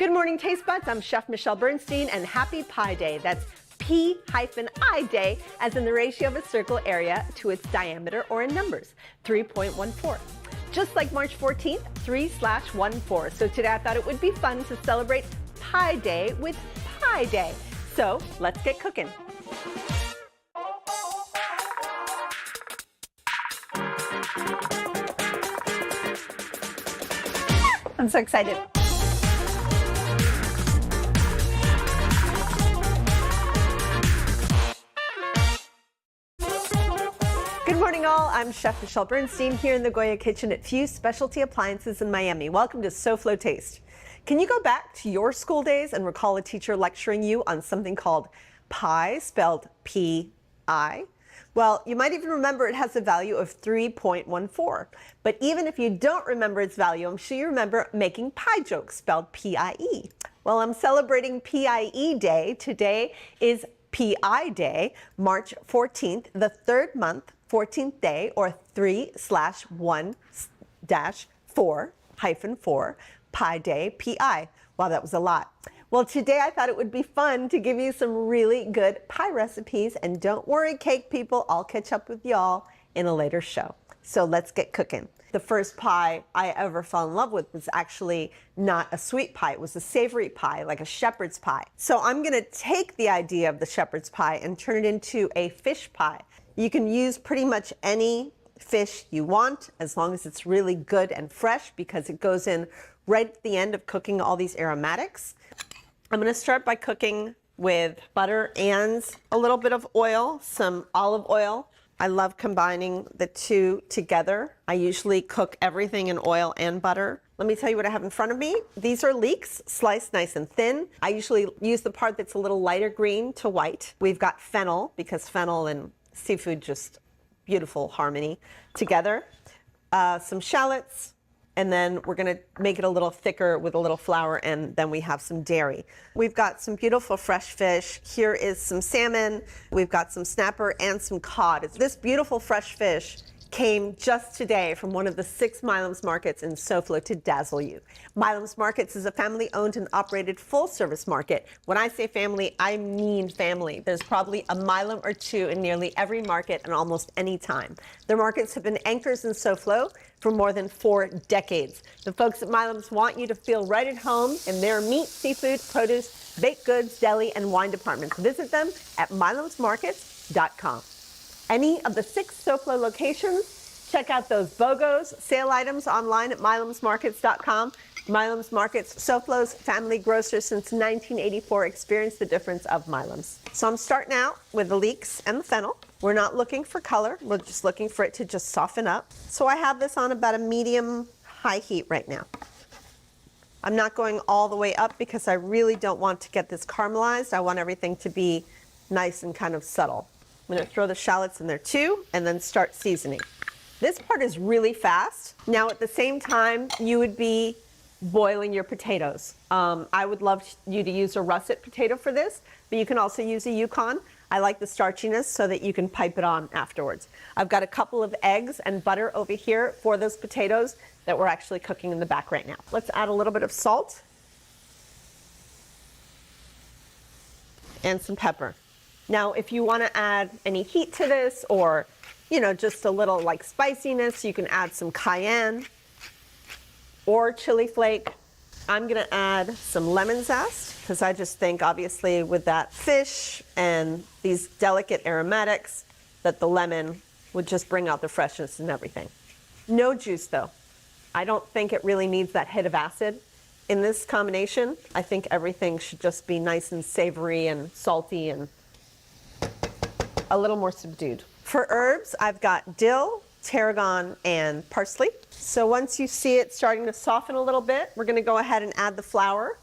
Good morning, Taste Buds. I'm Chef Michelle Bernstein, and happy Pi Day. That's P-I Day, as in the ratio of a circle area to its diameter, or in numbers, 3.14. Just like March 14th, 3/14. So today I thought it would be fun to celebrate Pi Day with Pi Day. So let's get cooking. I'm so excited. Good morning, all. I'm Chef Michelle Bernstein here in the Goya kitchen at Fuse Specialty Appliances in Miami. Welcome to SoFlo Taste. Can you go back to your school days and recall a teacher lecturing you on something called pi, spelled P-I? Well, you might even remember it has a value of 3.14. But even if you don't remember its value, I'm sure you remember making pie jokes, spelled P-I-E. Well, I'm celebrating P-I-E Day. Today is P-I Day, March 14th, the third month, 14th day, or 3/1-4, Pi Day, P-I. Wow, that was a lot. Well, today I thought it would be fun to give you some really good pie recipes. And don't worry, cake people, I'll catch up with y'all in a later show. So let's get cooking. The first pie I ever fell in love with was actually not a sweet pie. It was a savory pie, like a shepherd's pie. So I'm going to take the idea of the shepherd's pie and turn it into a fish pie. You can use pretty much any fish you want, as long as it's really good and fresh, because it goes in right at the end of cooking all these aromatics. I'm going to start by cooking with butter and a little bit of oil, some olive oil. I love combining the two together. I usually cook everything in oil and butter. Let me tell you what I have in front of me. These are leeks, sliced nice and thin. I usually use the part that's a little lighter green to white. We've got fennel, because fennel and seafood, just beautiful harmony together. Some shallots. And then we're going to make it a little thicker with a little flour, and then we have some dairy. We've got some beautiful fresh fish. Here is some salmon. We've got some snapper and some cod. This beautiful fresh fish came just today from one of the 6 Milam's markets in SoFlo to dazzle you. Milam's Markets is a family-owned and operated full-service market. When I say family, I mean family. There's probably a Milam or two in nearly every market and almost any time. Their markets have been anchors in SoFlo for more than 4 decades. The folks at Milam's want you to feel right at home in their meat, seafood, produce, baked goods, deli, and wine departments. Visit them at milamsmarkets.com. Any of the 6 SoFlo locations, check out those BOGOs, sale items online at milamsmarkets.com. Milam's Markets, SoFlo's family grocer since 1984. Experience the difference of Milam's. So I'm starting out with the leeks and the fennel. We're not looking for color. We're just looking for it to just soften up. So I have this on about a medium-high heat right now. I'm not going all the way up because I really don't want to get this caramelized. I want everything to be nice and kind of subtle. I'm going to throw the shallots in there too, and then start seasoning. This part is really fast. Now, at the same time, you would be boiling your potatoes. I would love you to use a russet potato for this, but you can also use a Yukon. I like the starchiness so that you can pipe it on afterwards. I've got a couple of eggs and butter over here for those potatoes that we're actually cooking in the back right now. Let's add a little bit of salt and some pepper. Now, if you want to add any heat to this, or, you know, just a little like spiciness, you can add some cayenne or chili flake. I'm going to add some lemon zest, because I just think, obviously, with that fish and these delicate aromatics, that the lemon would just bring out the freshness and everything. No juice, though. I don't think it really needs that hit of acid. In this combination, I think everything should just be nice and savory and salty and a little more subdued. For herbs, I've got dill, tarragon, and parsley. So once you see it starting to soften a little bit, we're going to go ahead and add the flour.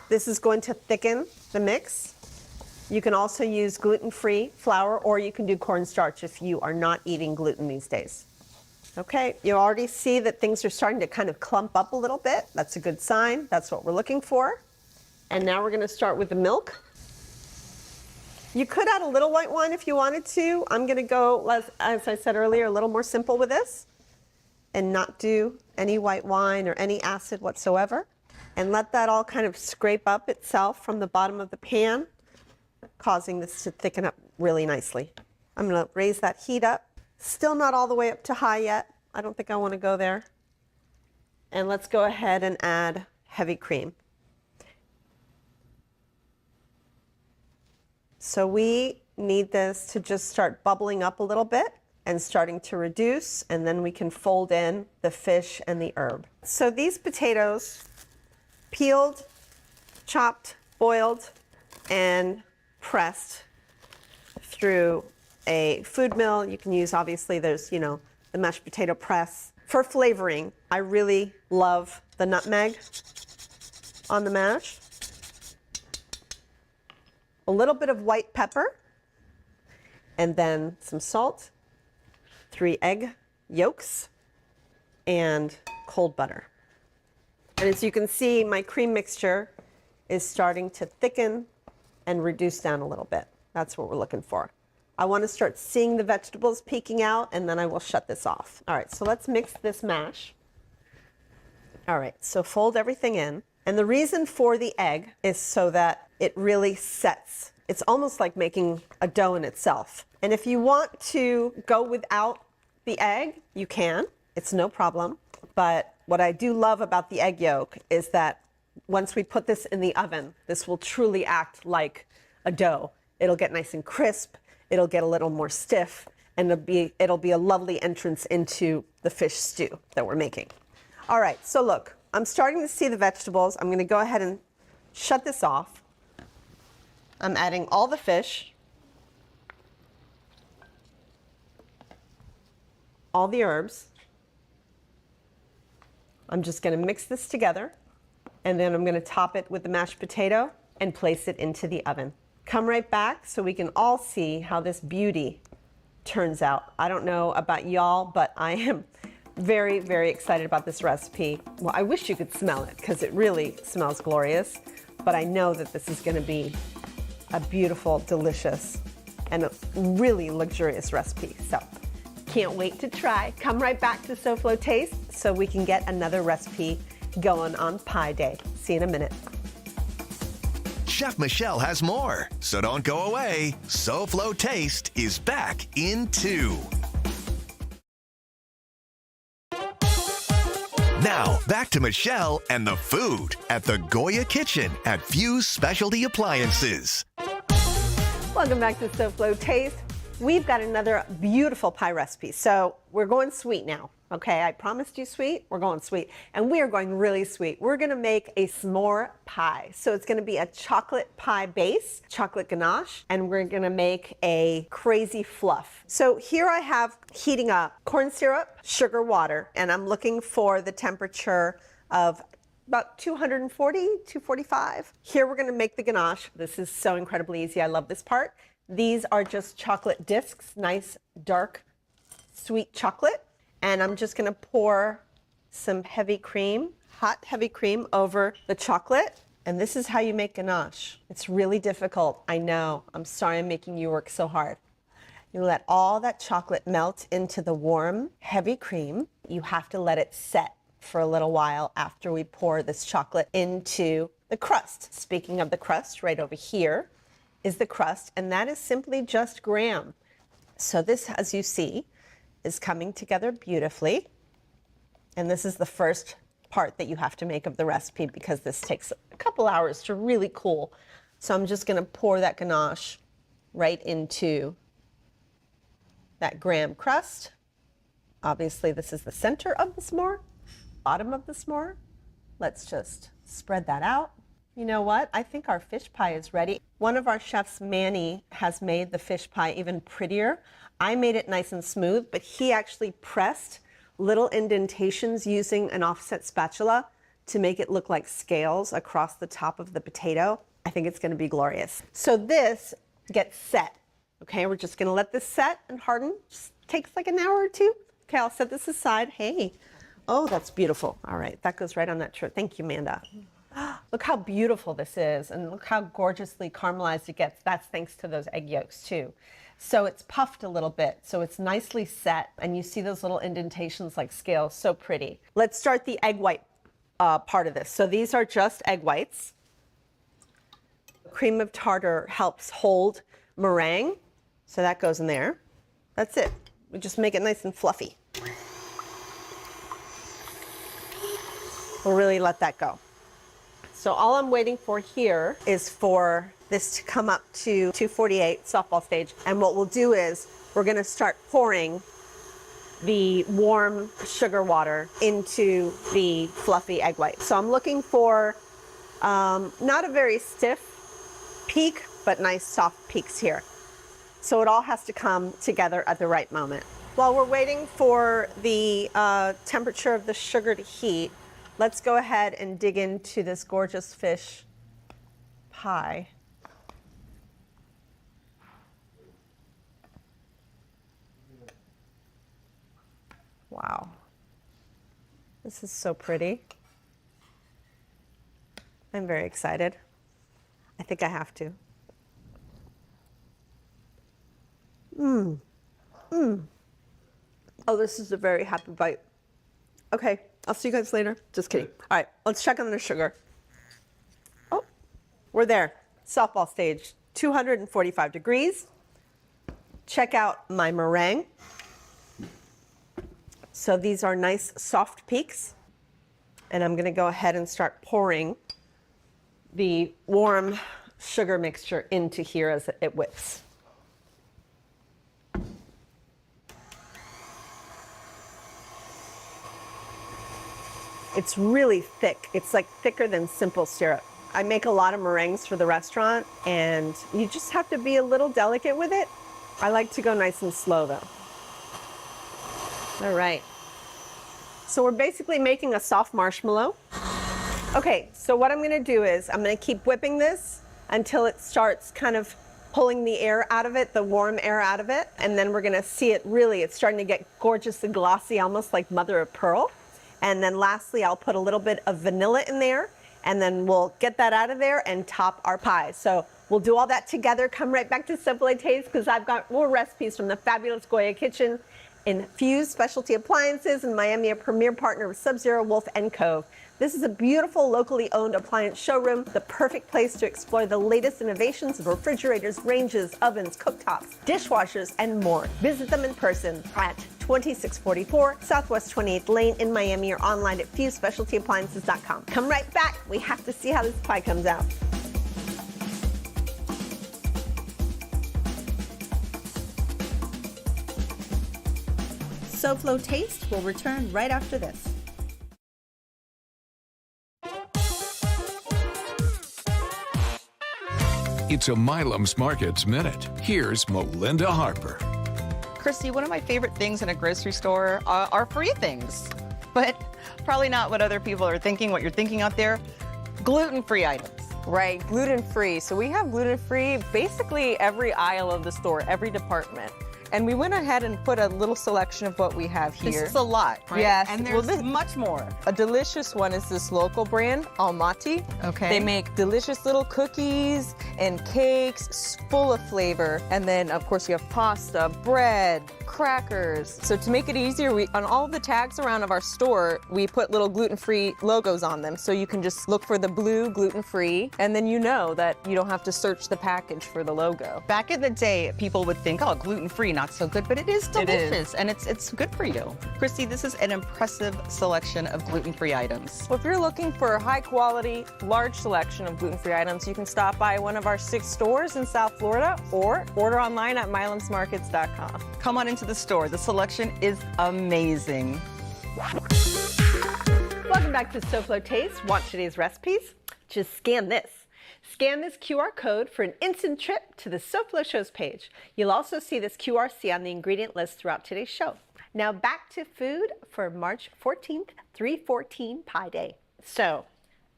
This is going to thicken the mix. You can also use gluten-free flour, or you can do cornstarch if you are not eating gluten these days. Okay, you already see that things are starting to kind of clump up a little bit. That's a good sign. That's what we're looking for. And now we're going to start with the milk. You could add a little white wine if you wanted to. I'm going to go, as I said earlier, a little more simple with this and not do any white wine or any acid whatsoever. and let that all kind of scrape up itself from the bottom of the pan, causing this to thicken up really nicely. I'm going to raise that heat up. Still not all the way up to high yet. I don't think I want to go there. And let's go ahead and add heavy cream. So we need this to just start bubbling up a little bit and starting to reduce, and then we can fold in the fish and the herb. So these potatoes, peeled, chopped, boiled, and pressed through a food mill. You can use, obviously, there's, the mashed potato press. For flavoring, I really love the nutmeg on the mash. A little bit of white pepper, and then some salt, 3 egg yolks, and cold butter. And as you can see, my cream mixture is starting to thicken and reduce down a little bit. That's what we're looking for. I want to start seeing the vegetables peeking out, and then I will shut this off. All right, so let's mix this mash. All right, so fold everything in. And the reason for the egg is so that it really sets. It's almost like making a dough in itself. And if you want to go without the egg, you can. It's no problem. But what I do love about the egg yolk is that once we put this in the oven, this will truly act like a dough. It'll get nice and crisp. It'll get a little more stiff, and it'll be a lovely entrance into the fish stew that we're making. All right, so look, I'm starting to see the vegetables. I'm going to go ahead and shut this off. I'm adding all the fish, all the herbs. I'm just going to mix this together, and then I'm going to top it with the mashed potato and place it into the oven. Come right back so we can all see how this beauty turns out. I don't know about y'all, but I am very, very excited about this recipe. Well, I wish you could smell it because it really smells glorious, but I know that this is going to be a beautiful, delicious, and a really luxurious recipe. So can't wait to try. Come right back to SoFlo Taste so we can get another recipe going on Pie Day. See you in a minute. Chef Michelle has more, so don't go away. SoFlo Taste is back in 2. Now, back to Michelle and the food at the Goya Kitchen at Fuse Specialty Appliances. Welcome back to SoFlo Taste. We've got another beautiful pie recipe. So we're going sweet now. Okay, I promised you sweet, we're going sweet. And we are going really sweet. We're gonna make a s'more pie. So it's gonna be a chocolate pie base, chocolate ganache, and we're gonna make a crazy fluff. So here I have heating up corn syrup, sugar, water, and I'm looking for the temperature of about 240, 245. Here we're gonna make the ganache. This is so incredibly easy, I love this part. These are just chocolate discs, nice, dark, sweet chocolate. And I'm just gonna pour some heavy cream, hot heavy cream over the chocolate. And this is how you make ganache. It's really difficult, I know. I'm sorry I'm making you work so hard. You let all that chocolate melt into the warm, heavy cream. You have to let it set for a little while after we pour this chocolate into the crust. Speaking of the crust, right over here is the crust, and that is simply just graham. So this, as you see, is coming together beautifully. And this is the first part that you have to make of the recipe because this takes a couple hours to really cool. So I'm just gonna pour that ganache right into that graham crust. Obviously this is the center of the s'more, bottom of the s'more. Let's just spread that out. You know what? I think our fish pie is ready. One of our chefs, Manny, has made the fish pie even prettier. I made it nice and smooth, but he actually pressed little indentations using an offset spatula to make it look like scales across the top of the potato. I think it's gonna be glorious. So this gets set, okay? We're just gonna let this set and harden. Just takes like an hour or two. Okay, I'll set this aside. Hey, oh, that's beautiful. All right, that goes right on that shirt. Thank you, Amanda. Look how beautiful this is, and look how gorgeously caramelized it gets. That's thanks to those egg yolks too. So it's puffed a little bit, so it's nicely set, and you see those little indentations like scales, so pretty. Let's start the egg white part of this. So these are just egg whites. Cream of tartar helps hold meringue, so that goes in there. That's it. We just make it nice and fluffy. We'll really let that go. So all I'm waiting for here is for this to come up to 248 softball stage. And what we'll do is we're gonna start pouring the warm sugar water into the fluffy egg white. So I'm looking for not a very stiff peak, but nice soft peaks here. So it all has to come together at the right moment. While we're waiting for the temperature of the sugar to heat, let's go ahead and dig into this gorgeous fish pie. Wow. This is so pretty. I'm very excited. I think I have to. Oh, this is a very happy bite. Okay, I'll see you guys later. Just kidding. All right, let's check on the sugar. Oh, we're there. Softball stage, 245 degrees. Check out my meringue. So these are nice soft peaks. And I'm gonna go ahead and start pouring the warm sugar mixture into here as it whips. It's really thick. It's like thicker than simple syrup. I make a lot of meringues for the restaurant, and you just have to be a little delicate with it. I like to go nice and slow though. All right. So we're basically making a soft marshmallow. Okay, so what I'm gonna do is I'm gonna keep whipping this until it starts kind of pulling the air out of it, the warm air out of it, and then we're gonna see it really, it's starting to get gorgeous and glossy, almost like mother of pearl. And then lastly, I'll put a little bit of vanilla in there, and then we'll get that out of there and top our pie. So we'll do all that together. Come right back to SoFlo Taste, because I've got more recipes from the fabulous Goya Kitchen. Infused Specialty Appliances in Miami, a premier partner with Sub-Zero, Wolf, and Cove. This is a beautiful, locally owned appliance showroom, the perfect place to explore the latest innovations of refrigerators, ranges, ovens, cooktops, dishwashers, and more. Visit them in person at 2644 Southwest 28th Lane in Miami or online at FuseSpecialtyAppliances.com. Come right back. We have to see how this pie comes out. SoFlo Taste will return right after this. It's a Milam's Markets Minute. Here's Melinda Harper. Christy, one of my favorite things in a grocery store are free things, but probably not what other people are thinking, what you're thinking out there. Gluten-free items. Right, gluten-free. So we have gluten-free basically every aisle of the store, every department. And we went ahead and put a little selection of what we have here. This is a lot, right? Yes. And there's much more. A delicious one is this local brand, Almaty. Okay. They make delicious little cookies and cakes full of flavor. And then, of course, you have pasta, bread, crackers. So to make it easier, on all the tags around of our store, we put little gluten-free logos on them. So you can just look for the blue gluten-free, and then you know that you don't have to search the package for the logo. Back in the day, people would think, oh, gluten-free, not so good, but it is delicious, and it's good for you. Christy, this is an impressive selection of gluten-free items. Well, if you're looking for a high-quality, large selection of gluten-free items, you can stop by one of our 6 stores in South Florida or order online at milamsmarkets.com. Come on into the store. The selection is amazing. Welcome back to SoFlo Taste. Want today's recipes? Just scan this. Scan this QR code for an instant trip to the SoFlo Shows page. You'll also see this QRC on the ingredient list throughout today's show. Now back to food for March 14th, 3/14 Pie Day. So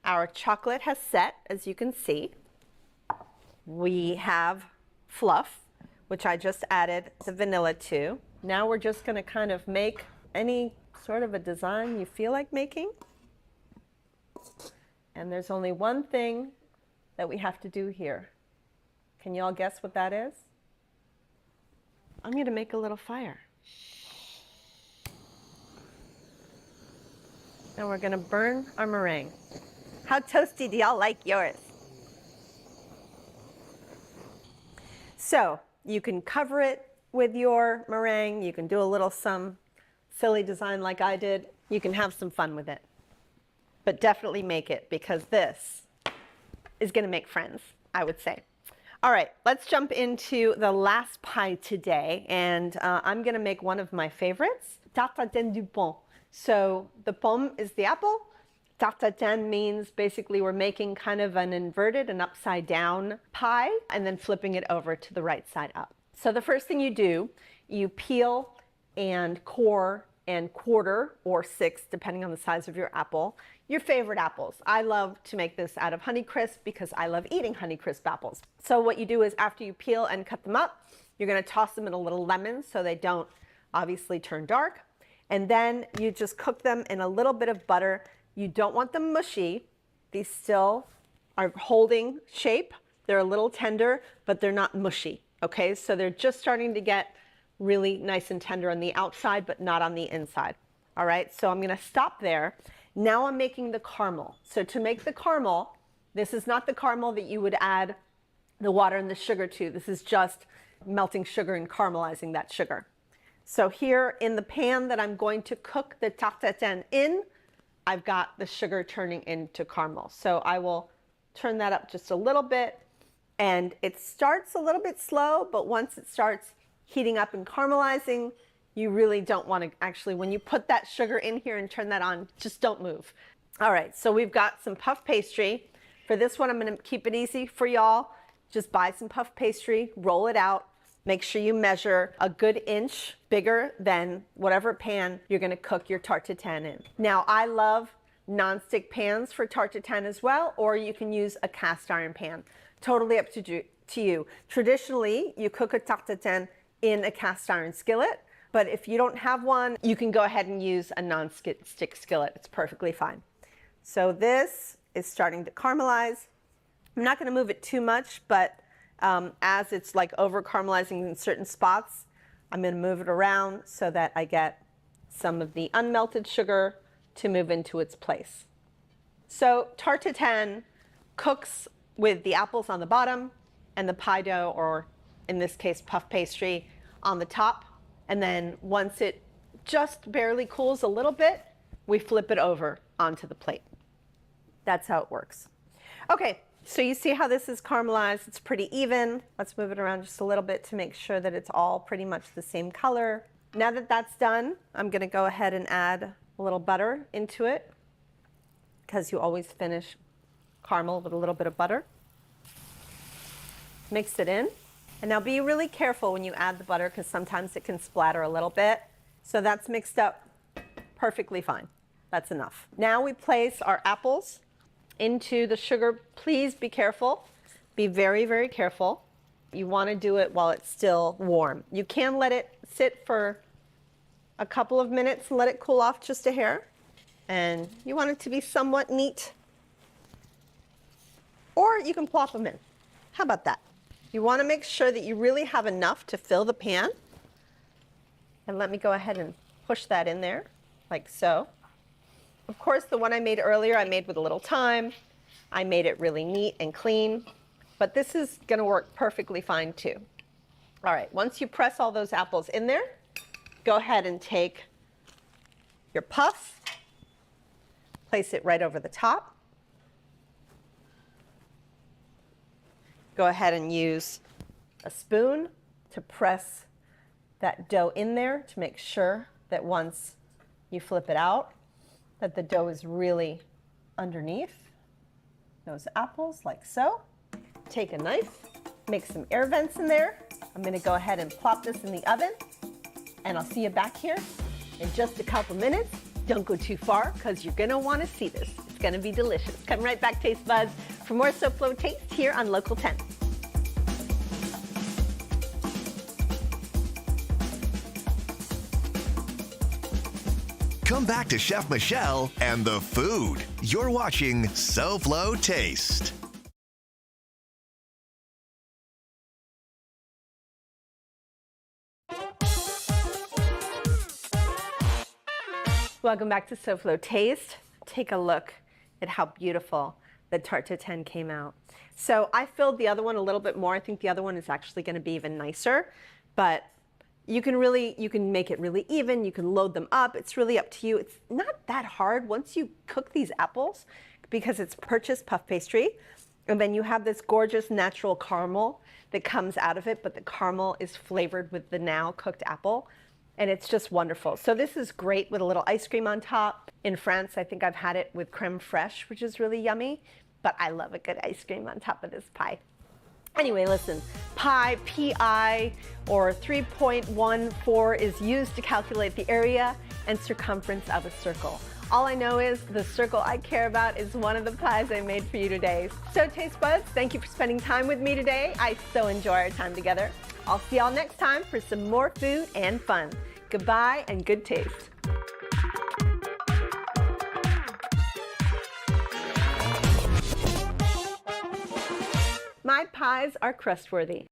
our chocolate has set, as you can see. We have fluff, which I just added the vanilla to. Now we're just going to kind of make any sort of a design you feel like making. And there's only one thing that we have to do here. Can you all guess what that is? I'm going to make a little fire. And we're gonna burn our meringue. How toasty do y'all like yours? So you can cover it with your meringue. You can do a little some silly design like I did. You can have some fun with it. But definitely make it, because this is gonna make friends, I would say. All right, let's jump into the last pie today. And I'm gonna make one of my favorites, tarte tatin du pomme. So the pomme is the apple. Tarte tatin means basically we're making kind of an inverted, an upside down pie, and then flipping it over to the right side up. So the first thing you do, you peel and core and quarter or six, depending on the size of your apple, your favorite apples. I love to make this out of Honeycrisp because I love eating Honeycrisp apples. So what you do is after you peel and cut them up, you're gonna toss them in a little lemon so they don't obviously turn dark. And then you just cook them in a little bit of butter. You don't want them mushy. These still are holding shape. They're a little tender, but they're not mushy, okay? So they're just starting to get really nice and tender on the outside, but not on the inside. All right, so I'm gonna stop there. Now I'm making the caramel. So to make the caramel, this is not the caramel that you would add the water and the sugar to. This is just melting sugar and caramelizing that sugar. So here in the pan that I'm going to cook the tarte tatin in, I've got the sugar turning into caramel. So I will turn that up just a little bit, and it starts a little bit slow, but once it starts heating up and caramelizing, you really don't want to actually, when you put that sugar in here and turn that on, just don't move. All right, so we've got some puff pastry. For this one, I'm going to keep it easy for y'all. Just buy some puff pastry, roll it out. Make sure you measure a good inch bigger than whatever pan you're going to cook your tarte tatin in. Now, I love nonstick pans for tarte tatin as well, or you can use a cast iron pan. Totally up to you. Traditionally, you cook a tarte tatin in a cast iron skillet, but if you don't have one, you can go ahead and use a non-stick skillet. It's perfectly fine. So this is starting to caramelize. I'm not going to move it too much, but as it's like over caramelizing in certain spots, I'm going to move it around so that I get some of the unmelted sugar to move into its place. So tarte tatin cooks with the apples on the bottom and the pie dough, or in this case puff pastry, on the top. And then once it just barely cools a little bit, we flip it over onto the plate. That's how it works. Okay, so you see how this is caramelized. It's pretty even. Let's move it around just a little bit to make sure that it's all pretty much the same color. Now that that's done, I'm going to go ahead and add a little butter into it, because you always finish caramel with a little bit of butter. Mix it in. And now be really careful when you add the butter, because sometimes it can splatter a little bit. So that's mixed up perfectly fine. That's enough. Now we place our apples into the sugar. Please be careful. Be very, very careful. You want to do it while it's still warm. You can let it sit for a couple of minutes and let it cool off just a hair. And you want it to be somewhat neat. Or you can plop them in. How about that? You want to make sure that you really have enough to fill the pan. And let me go ahead and push that in there, like so. Of course, the one I made earlier, I made with a little time. I made it really neat and clean. But this is going to work perfectly fine too. All right, once you press all those apples in there, go ahead and take your puff, place it right over the top. Go ahead and use a spoon to press that dough in there to make sure that once you flip it out, that the dough is really underneath those apples, like so. Take a knife, make some air vents in there. I'm going to go ahead and plop this in the oven, and I'll see you back here in just a couple minutes. Don't go too far, because you're going to want to see this. It's going to be delicious. Come right back, Taste Buds, for more SoFlo Taste here on Local 10. Come back to Chef Michelle and the food. You're watching SoFlo Taste. Welcome back to SoFlo Taste. take a look at how beautiful the tarte tatin came out. So I filled the other one a little bit more. I think the other one is actually going to be even nicer, but you can make it really even. You can load them up. It's really up to you. It's not that hard once you cook these apples because it's purchased puff pastry. And then you have this gorgeous natural caramel that comes out of it, but the caramel is flavored with the now cooked apple. And it's just wonderful. So this is great with a little ice cream on top. In France, I think I've had it with creme fraiche, which is really yummy. But I love a good ice cream on top of this pie. Anyway, listen, pi, P-I, or 3.14 is used to calculate the area and circumference of a circle. All I know is the circle I care about is one of the pies I made for you today. So taste buds, thank you for spending time with me today. I so enjoy our time together. I'll see y'all next time for some more food and fun. Goodbye and good taste. My pies are crust-worthy.